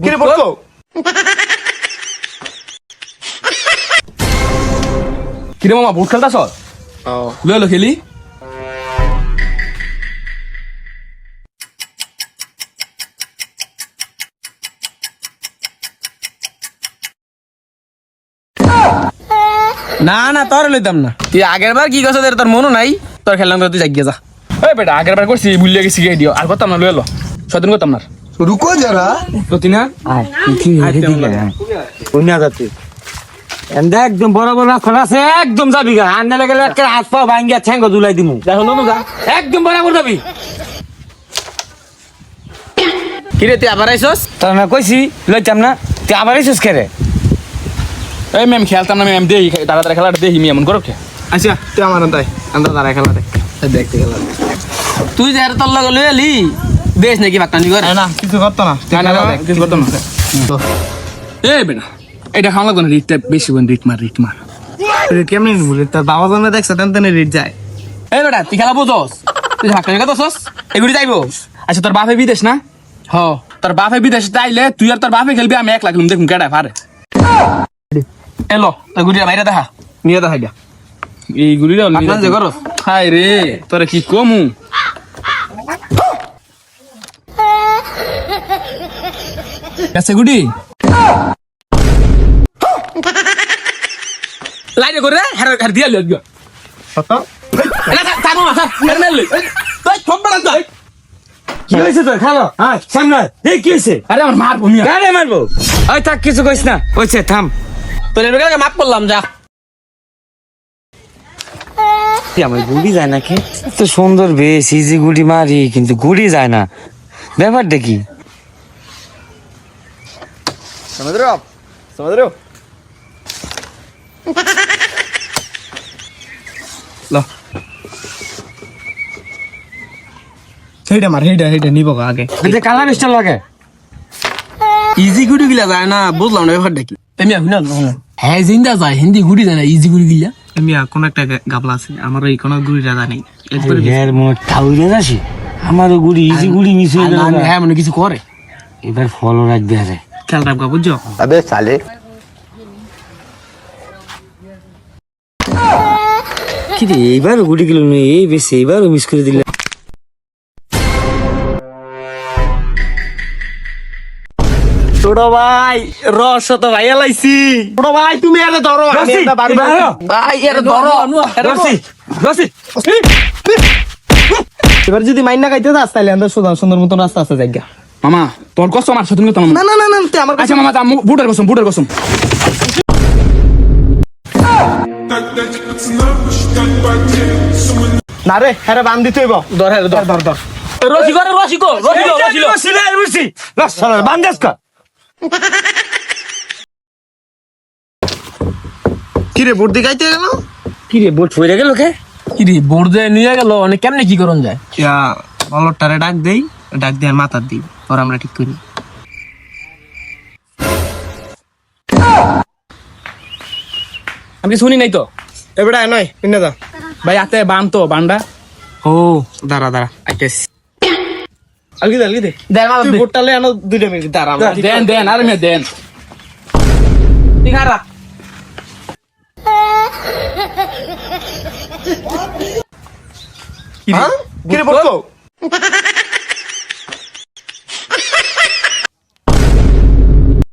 কিরে বলতো কিরে মামা বুট খেলতাছ লো খেলি না না তোর লইতাম না তুই আগের বার কি করছ তোর মনও নাই তোর খেললাম তুই জাগিয়ে যা ওই বেটা আগের বার করছি ভুলিয়ে গেছি গিয়ে দিও আর করতাম না লইলো সদিন করতাম না রুকো যারা প্রতি না একদম বড় বড় খোলা আছে একদম যাবি গা আন্না গেলে একটা হাত পা ভাঙ্গিয়া ঠ্যাঙ্গ দুলাই দিমু দেখো না যা একদম বরাবর যাবি কিরে তুই আবার আইছস তোর না কইছি লইতাম না তুই আবার আইছস কে রে এই ম্যাম খেলতাম না ম্যাম দেই দাদা দাদা খেলাটা দেখি মি এমন করো কে আচ্ছা তুই আমার তাই আমরা দাঁড়ায় খেলা দেখ দেখতে খেলা তুই যে তোর লগে লই এলি দেশ নাকি বাক্তানি করে না কিছু করতো না কিছু করতাম না এই বেটা এটা খাওয়া লাগবে না রিটটা বেশি বোন রিট মার কেমনি বলে তোর বাবা জন্য দেখছ তেন তেনে রিট যায় এই বেটা তুই খেলা বুঝোস তুই বাক্তানি করতেছস এগুলি যাইবো আচ্ছা তোর বাপে বিদেশ না হ তোর বাপে বিদেশ তাইলে তুই আর তোর বাপে খেলবি আমি এক লাখ দেখুন কেডা পারে এলো তোর গুড়িটা বাইরে দেখা নিয়ে দেখা গিয়া এই গুড়িটা আপনার যে করো হাই রে তোরে কি কমু কাছে গুড়ি লাইনে করে হার দিয়া লই গিয়া কত না তানো স্যার মেরে লই তুই ঠক বড় তুই কি হইছে তোর খালো হ্যাঁ সামনে এই কি হইছে আরে আমার মার ভূমিয়া কারে মারবো ওই থাক কিছু কইস না কইছে থাম তোর এর মাপ করলাম যা আমার গুড়ি যায় না কে তো সুন্দর বেশ ইজি গুড়ি মারি কিন্তু গুড়ি যায় না ব্যাপার দেখি समझ रहे हो आप समझ रहे हो लो সেইটা মার সেইটা নিব আগে এটা কালা মিস্টার লাগে ইজি গুড়ি গিলা যায় না বুঝলাম না ব্যাপারটা কি তুমি এখন না হ্যাঁ জিন্দা যায় হিন্দি গুড়ি যায় না ইজি গুড়ি গিলা আমি কোন একটা গাবলা আছে আমার এই কোন গুড়ি রাজা নেই একবারে এর মনে ঠাউরে যাসি আমারও গুড়ি ইজি গুড়ি মিস হয়ে গেল হ্যাঁ মানে কিছু করে এবার ফলো রাখবে আরে খেল রাখবা বুঝছো अबे साले কি রে এইবার গুড়ি গেল না এই বেশি এইবারও মিস করে দিলে ছোট ভাই রস তো ভাইয়া লাইছি বড় ভাই তুমি এনে ধরো আমি এটা বাড়ি ভাই এর ধরো রসি রসি এবার যদি মাইন না খাইতে যাস তাহলে আমরা সুন্দর মতন রাস্তা আছে জায়গা মামা তোর কষ্ট আমার সাথে করতাম না না না না তুই আমার আচ্ছা মামা তা বুটের কসম না রে হ্যাঁ বান দিতে হইব ধর রসি করে রসি রসি রসি বান্দাস কা কি রে বুট দিকাইতে গেল কি রে বোট ফইরা গেল কে কি রে বোর্ড দিয়ে নিয়ে গেল অনেক কেমনে কি করন যায় ইয়া বলটারে ডাক দেই ডাক দিয়ে মাথার দিই পর আমরা ঠিক করি আমি শুনি নাই তো এবারে নয় পিনে দা ভাই আতে বান তো বান্ডা ও দাঁড়া আইতেস আলগি দে দেন মামা তুই বুটটালে আনো 2 মিনিট দাঁড়া আমরা ঠিক দেন আরে মে দেন দিখারা কি রে বলতো